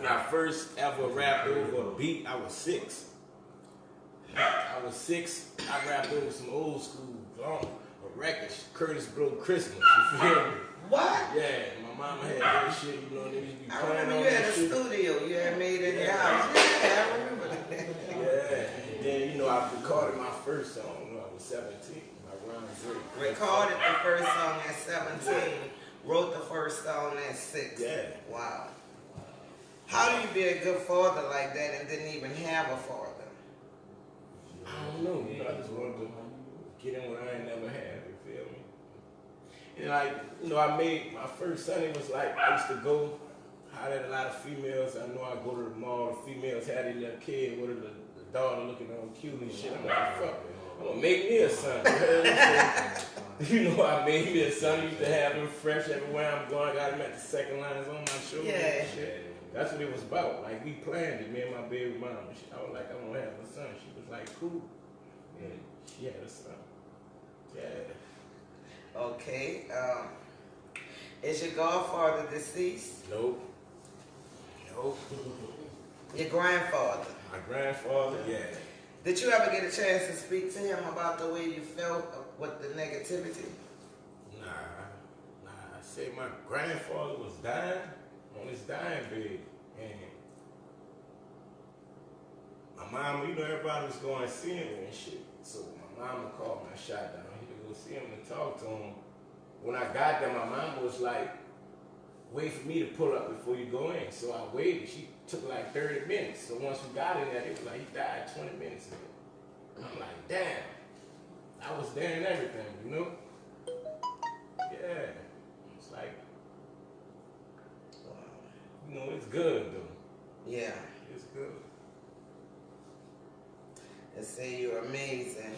When I first ever rapped over a beat, I was 6. I was 6. I rapped over some old school records, Curtis Blow Christmas. You feel me? What? Yeah, my mama had that shit. You know, they used to be I playing remember on you had that a shit. studio. You had made it in your house. Yeah, I remember that. Yeah, and then I recorded my first song when I was 17. My rhymes great. Recorded the first song at 17. Wrote the first song at 6. Yeah. Wow. How do you be a good father like that and didn't even have a father? I don't know. I just wanted to get in what I ain't never had. You feel me? And I made my first son. It was like I used to go holler at a lot of females. I know I go to the mall. The females had a little kid with the daughter looking on cute and shit. I'm like, fuck. I'm gonna make me a son. I made me a son. Used to have him fresh everywhere I'm going. I got him at the second lines on my shoulder. Yeah. And shit. That's what it was about. Like, we planned it, me and my baby mom. I was like, I'm gonna have a son. She was like, cool. And she had a son. Yeah. Okay. Is your godfather deceased? Nope. Your grandfather? My grandfather, yeah. Did you ever get a chance to speak to him about the way you felt with the negativity? Nah. I said my grandfather was dying on his dying bed. And my mama, everybody was going to see him and shit. So my mama called my shot down. He could go see him and talk to him. When I got there, my mama was like, wait for me to pull up before you go in. So I waited. She took like 30 minutes. So once we got in there, it was like he died 20 minutes ago. I'm like, damn. I was there and everything, Yeah. It's like, it's good though. Yeah. It's good. They say you're amazing.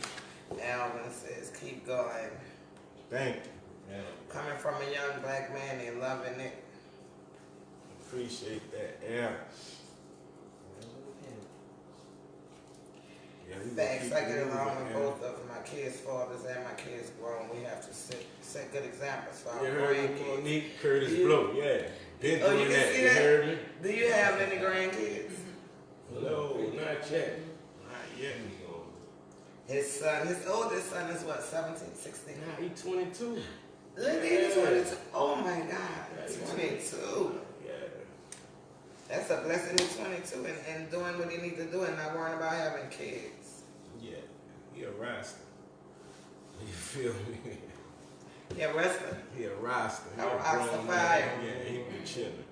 Alvin says, keep going. Thank you. Yeah. Coming from a young black man and loving it. Appreciate that. Yeah. Facts. I get along with both of my kids' fathers and my kids grown. We have to set good examples for our grandkids. Monique Curtis Blow, yeah. Been doing you can that. see You that? heard me? Do you have any grandkids? No, not yet. Not yet. His oldest son is what, 17, 16? Nah, he 22. Look at him, 22. Oh my God, 22. Yeah. That's a blessing. He's 22 and doing what he needs to do and not worrying about having kids. Yeah, he a Rasta. You feel me? He a wrestler? He a Rasta. A Rastafari. Yeah, he be chilling.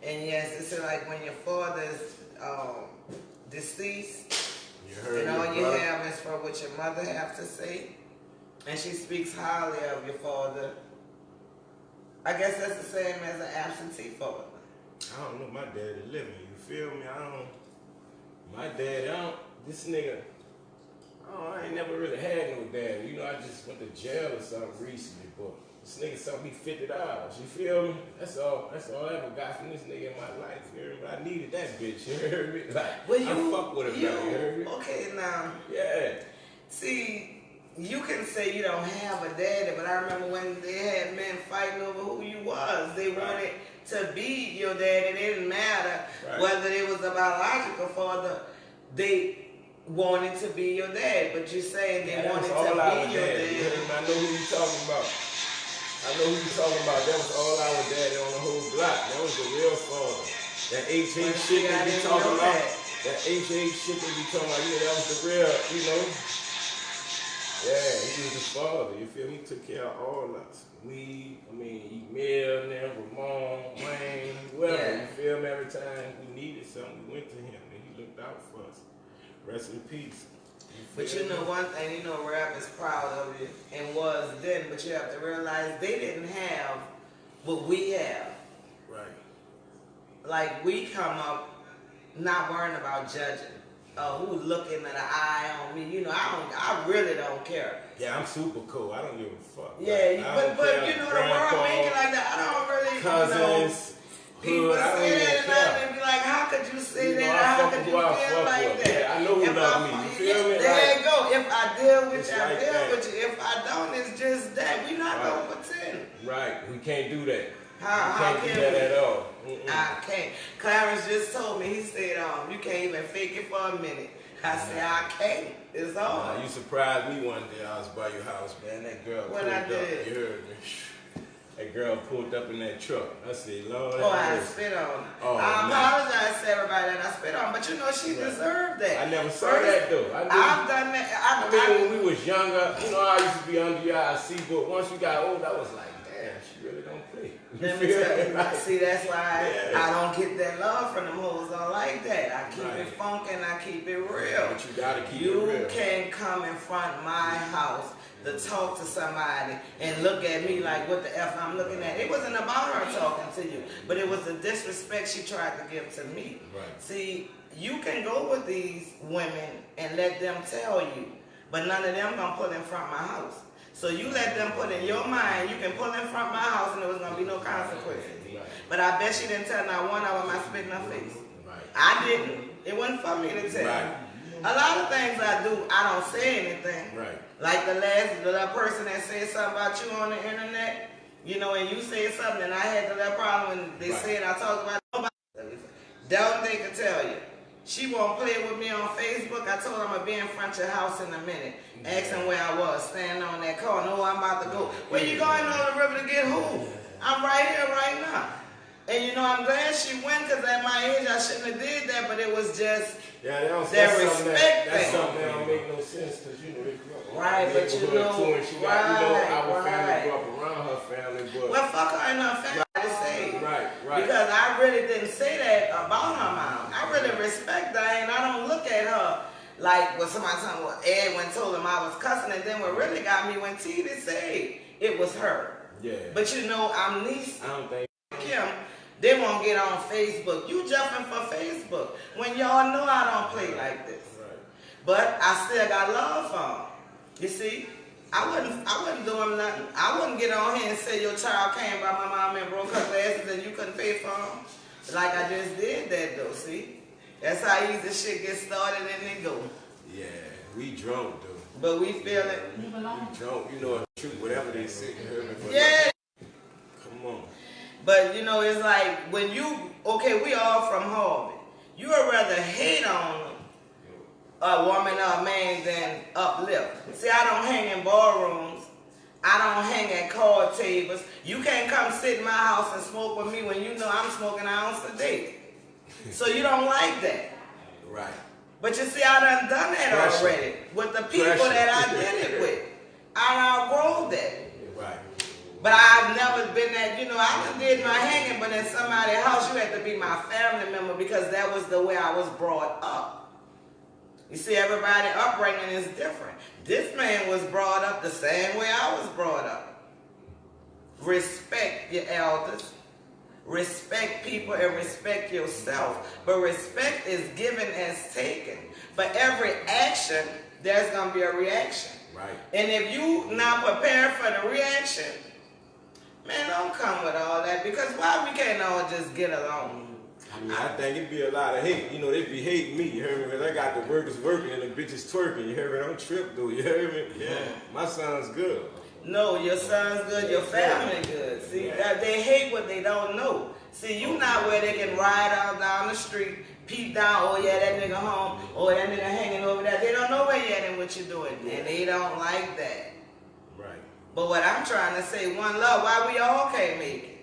And yes, it's like when your father's deceased, and all you have is for what your mother have to say, and she speaks highly of your father. I guess that's the same as an absentee father. I don't know, my dad is living, you feel me? My dad, this nigga, I ain't never really had no dad. I just went to jail or something recently, but this nigga sold me $50, you feel me? That's all I ever got from this nigga in my life, you heard me? I needed that bitch, you heard me? Like, I fuck with him now, you heard me? Okay, now. Yeah. See, you can say you don't have a daddy, but I remember when they had men fighting over who you was. They wanted to be your daddy. It didn't matter whether it was a biological father. They wanted to be your dad, but you're saying they wanted to be your dad. I know who you talking about. That was all our daddy on the whole block. That was the real father. That HA shit they be talking about. That HA shit they be talking about. Yeah, that was the real, Yeah, he was the father, you feel me? He took care of all of us. Emil, Ramon, Wayne, whoever, you feel me? Every time we needed something, we went to him and he looked out for us. Rest in peace. But you know one thing, rap is proud of you and was then, but you have to realize they didn't have what we have. Right. Like we come up not worrying about judging. Who's looking at an eye on me? I really don't care. Yeah, I'm super cool. I don't give a fuck. Yeah, but the world making like that. I don't really, cousins, people say that and be like, how could could you say that? How could you feel like that? Yeah, I know who love me. You feel me? There you go. If I deal with you, I like deal with you. If I don't, it's just that. We're not going to pretend. Right. We can't do that. How we can't can do that we? at all. I can't. Clarence just told me, he said, you can't even fake it for a minute. I said, I can't. It's on. You surprised me one day. I was by your house, man. That girl What pulled I up. did? You heard me. That girl pulled up in that truck. I said, Lord. Oh, I spit on her. Oh, I apologize to everybody that I spit on, but you know she deserved that. I never saw that though. I've done that. I mean, when we was younger, you know, I used to be under your eye, see, but once we got old, I was like, damn, she really don't play. Let me tell you, see, that's why I don't get that love from them hoes. I like that. I keep it funky and I keep it real. But you gotta keep it real. You can't come in front of my house to talk to somebody and look at me like what the F I'm looking at. It wasn't about her talking to you, but it was the disrespect she tried to give to me. Right. See, you can go with these women and let them tell you, but none of them gonna put in front of my house. So you let them put in your mind, you can pull in front of my house and there was gonna be no consequences. Right. But I bet she didn't tell not one of them I spit in her face. Right. I didn't. It wasn't for me to tell. Right. A lot of things I do, I don't say anything. Right. Like the person that said something about you on the internet, you know, and you said something and I had that problem when they said I talked about nobody. Don't they could tell you. She won't play with me on Facebook. I told her I'm going to be in front of your house in a minute. Asking where I was, standing on that car. No, I'm about to go. Where you going on the river to get who? I'm right here, right now. And you know, I'm glad she went because at my age I shouldn't have did that, but it was just that respect thing. That's something that don't make no sense because you know they grew up right, but you know, too, and she got, you know, our family grew up around her family. But well, fuck her and her family. Right. Because I really didn't say that about her mom. I really respect her and I don't look at her like when somebody told me, well, Edwin told him I was cussing, and then what really got me when ThE said it was her. Yeah. But you know, I'm niece. I don't think Kim. They won't get on Facebook. You jumping for Facebook when y'all know I don't play like this. Right. But I still got love for them. You see, I wouldn't do them nothing. I wouldn't get on here and say your child came by my mom and broke her glasses and you couldn't pay for them. Like I just did that though. See, that's how easy shit gets started and it go. Yeah, we drunk though. But we feel it. We drunk. You know it's true. Whatever they say, you heard me. Yeah. Come on. But you know, it's like when you, okay, we all from Harvey. You would rather hate on a woman or a man than uplift. See, I don't hang in ballrooms. I don't hang at card tables. You can't come sit in my house and smoke with me when you know I'm smoking an ounce a day. So you don't like that. Right. But you see, I done that already with the people that I did it with. I outgrow that. Right. But I've never been that, you know, I done did my hanging, but in somebody's house, you had to be my family member because that was the way I was brought up. You see, everybody's upbringing is different. This man was brought up the same way I was brought up. Respect your elders. Respect people and respect yourself. But respect is given as taken. But every action, there's going to be a reaction. Right. And if you not prepared for the reaction, man, don't come with all that, because why we can't all just get along? I mean, I think it'd be a lot of hate. You know, they'd be hating me, you heard me? Because I got the workers working and the bitches twerking, you heard me? Don't trip, though, you heard me? Yeah. My son's good. No, your son's good, your family good. See, they hate what they don't know. See, you not where they can ride out down the street, peep down, oh yeah, that nigga home, oh that nigga hanging over there. They don't know where you at and what you're doing, and they don't like that. Right. But what I'm trying to say, one love, why we all can't make it?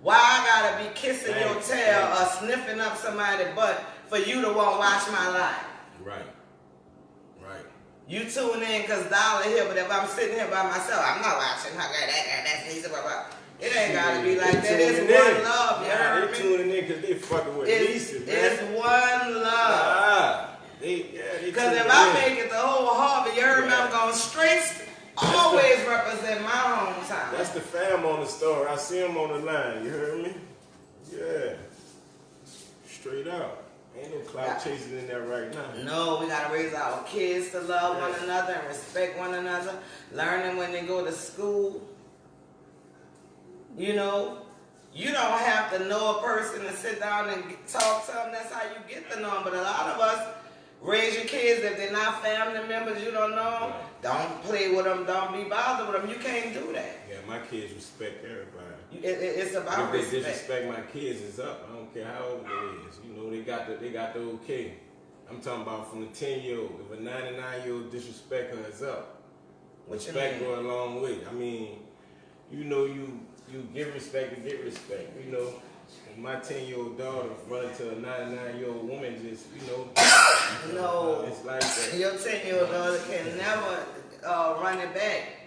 Why I gotta be kissing your tail or sniffing up somebody's butt for you to want to watch my life? Right. Right. You tune in because Dollar here, but if I'm sitting here by myself, I'm not watching her. That's Lisa, blah, blah. It ain't gotta be like that. It's one love, you heard me? They tuning in because they fucking with Lisa, man. It's one love. Because if I make it the whole Harvey, you heard me, I'm going straight. Always represent my hometown. That's the fam on the story. I see them on the line. You heard me? Yeah. Straight up. Ain't no clout chasing in there right now. No, we gotta raise our kids to love one another and respect one another. Learn them when they go to school. You know, You don't have to know a person to sit down and talk to them. That's how you get to know them. But a lot of us raise your kids, if they're not family members, you don't know them. Don't play with them. Don't be bothered with them. You can't do that. Yeah, my kids respect everybody. It's about if respect. they disrespect my kids, it's up. I don't care how old it is. You know, they got the okay. I'm talking about from the 10-year-old. If a 99-year-old disrespect her, it's up. Respect go a long way. I mean, you know, you give respect to get respect. You know, my 10-year-old daughter run into a 99-year-old woman, just, you know. No, it's like that. Your 10-year-old daughter can never run it back.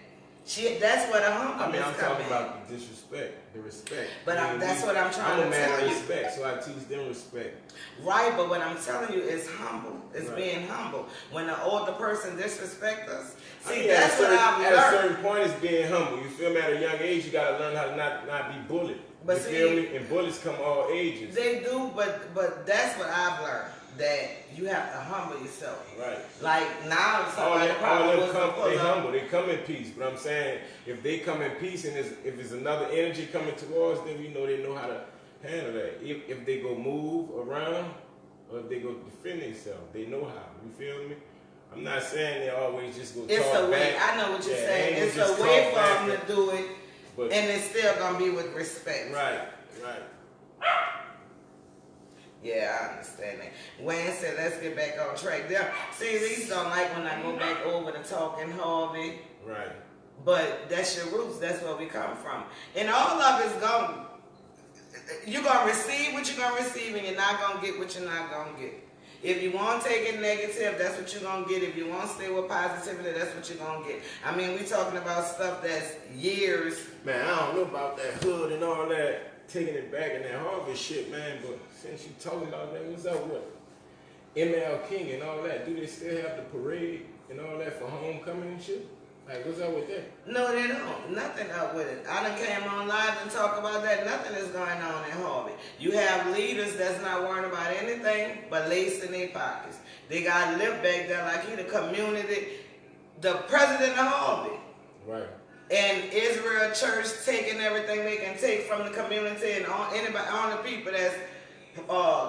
That's what a humble I mean, I'm talking about the disrespect, the respect. But that's what I'm trying to tell you. I'm a man of respect, so I teach them respect. Right, but what I'm telling you is humble. It's being humble. When an older person disrespects us, see, that's what I've learned. At a certain point, it's being humble. You feel me? At a young age, you got to learn how to not be bullied. But you feel me? And bullies come all ages. They do, but that's what I've learned. That you have to humble yourself. Right. Like now, all them come, they humble. They come in peace. But I'm saying, if they come in peace and if there's another energy coming towards them, you know they know how to handle that. If they go move around or if they go defend themselves, they know how. You feel me? I'm not saying they always just go it's talk a way. back. I know what you're saying. It's a way for them to do it, and it's still gonna be with respect. Right. Right. Yeah, I understand that. Wayne said, let's get back on track. See, these don't like when I go back over to talking Harvey. Right. But that's your roots. That's where we come from. And all of it's going, you're going to receive what you're going to receive, and you're not going to get what you're not going to get. If you want to take it negative, that's what you're going to get. If you want to stay with positivity, that's what you're going to get. I mean, we're talking about stuff that's years. Man, I don't know about that hood and all that. Taking it back in that Harvey shit, man, but since you talking about that, what's up with ML King and all that? Do they still have the parade and all that for homecoming and shit? Like, what's up with that? No, they don't. Nothing up with it. I done came on live and talk about that. Nothing is going on in Harvey. You have leaders that's not worrying about anything but lacing their pockets. They got to live back there like he the community, the president of Harvey. Right. And Israel Church taking everything they can take from the community, and on the people that's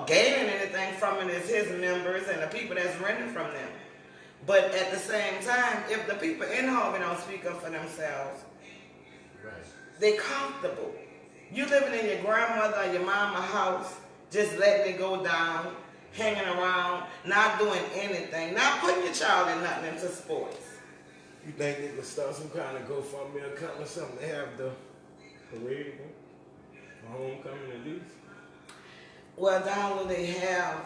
gaining anything from it is his members and the people that's renting from them. But at the same time, if the people in Harvey don't speak up for themselves, they comfortable. You living in your grandmother or your mama's house, just letting it go down, hanging around, not doing anything, not putting your child in nothing into sports. You think they could start some kind of GoFundMe account or something to have the parade for homecoming at least? Well, down where they have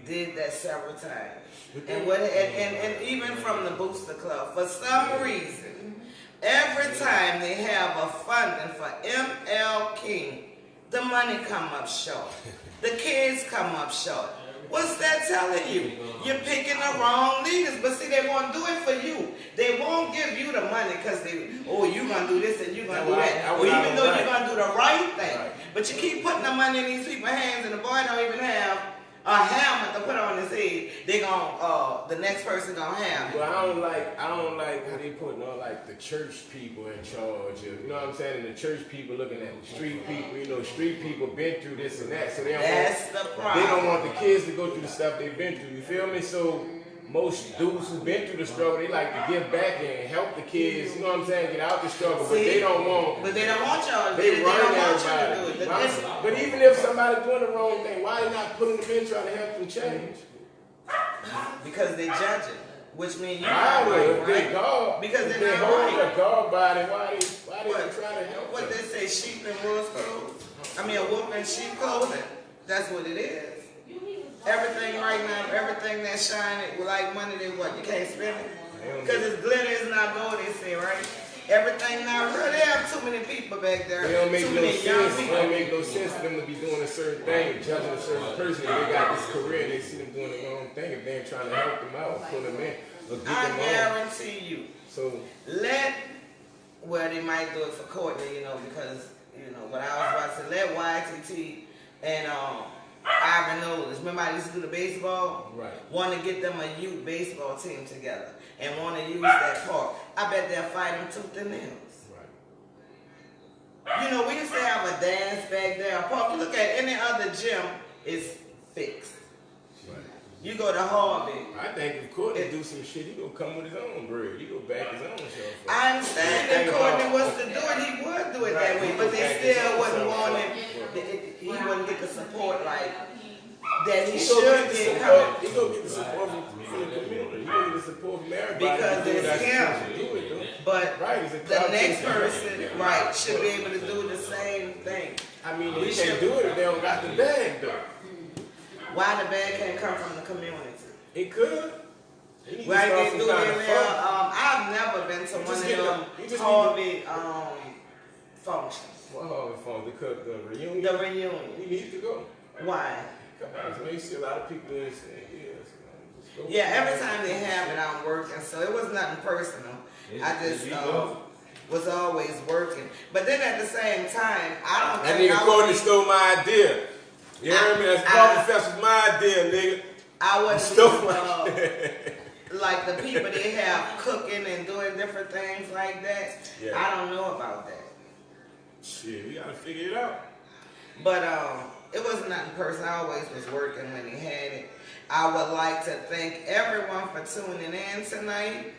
did that several times. And even from the Booster Club, for some reason, every time they have a funding for ML King, the money come up short. The kids come up short. What's that telling you? You're picking the wrong leaders. But see, they won't do it for you. They won't give you the money because you're going to do this and you're going to do that. Or even though you're going to do the right thing. Right. But you keep putting the money in these people's hands, and the boy don't even have a helmet to put on his head. They the next person gonna have. Well, I don't like how they putting all like the church people in charge of, you know what I'm saying? And the church people looking at the street people. You know, street people been through this and that, so they don't want the kids to go through the stuff they've been through. You feel me? So most dudes who've been through the struggle, they like to give back and help the kids. You know what I'm saying? Get out the struggle, but they don't want. But they don't want y'all. They don't want you to do it. But even if somebody doing the wrong thing, why they not putting them in trying to help them change? Because they judging, which means you right, right? Because they're not right. God body, why they trying to help? What they say, sheep in wolf's clothes? I mean, a wolf in sheep clothing. That's what it is. Everything right now, everything that's shining like money, they what? You can't spend it because it's glitter, it's not gold. They say, right? Everything not real. They have too many people back there. It don't make no sense. It don't make no sense for them to be doing a certain thing, judging a certain person. If they got this career and they see them doing the wrong thing, if they ain't trying to help them out, pull them in, or get I them guarantee you. So they might do it for Courtney, you know, because what I was about to say. Let YTT and Ivan Knowles. Remember I used to do the baseball? Right. Want to get them a youth baseball team together and want to use that park. I bet they'll fight them tooth and nails. Right. You know, we used to have a dance back look at any other gym, it's fixed. Right. You go to Harvey. I think if Courtney do some shit, he gonna come with his own bread. He go back his own self. I understand that Courtney was to do it, he would do it that way, but they still wouldn't want him. He wouldn't get the support like that he should be coming. He gonna get the support from the community. He gonna get the support from everybody. Because it's him. But the next person, right, should be able to do the same thing. I mean, we can't do it if they don't got the bag though. Why the bag can't come from the community? It could. Why they do it there? I've never been to one of them Harvey functions. What Harvey function? The reunion? The reunion. We need to go. Why? Come on, you see a lot of people in this thing. Yeah, every time they have it, I'm working, so it was nothing personal. I just was always working. But then at the same time, I don't think that nigga Courtney stole my idea. You heard me? That's Coffee Fest was my idea, nigga. I wasn't like the people they have cooking and doing different things like that. Yeah. I don't know about that. Shit, we gotta figure it out. But it was nothing personal. I always was working when he had it. I would like to thank everyone for tuning in tonight.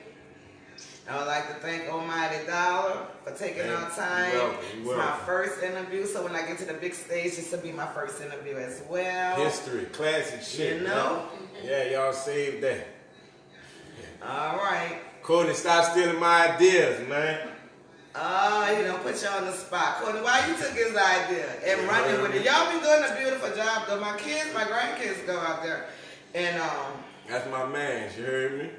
I would like to thank Almighty Dollar for taking our time. It's my first interview, so when I get to the big stage, this will be my first interview as well. History, classic shit. You know? Yeah, y'all saved that. All right. Courtney, stop stealing my ideas, man. He don't put you on the spot. Courtney, why you took his idea and running with it? Y'all be doing a beautiful job, though. My kids, my grandkids go out there. And that's my man, you heard me?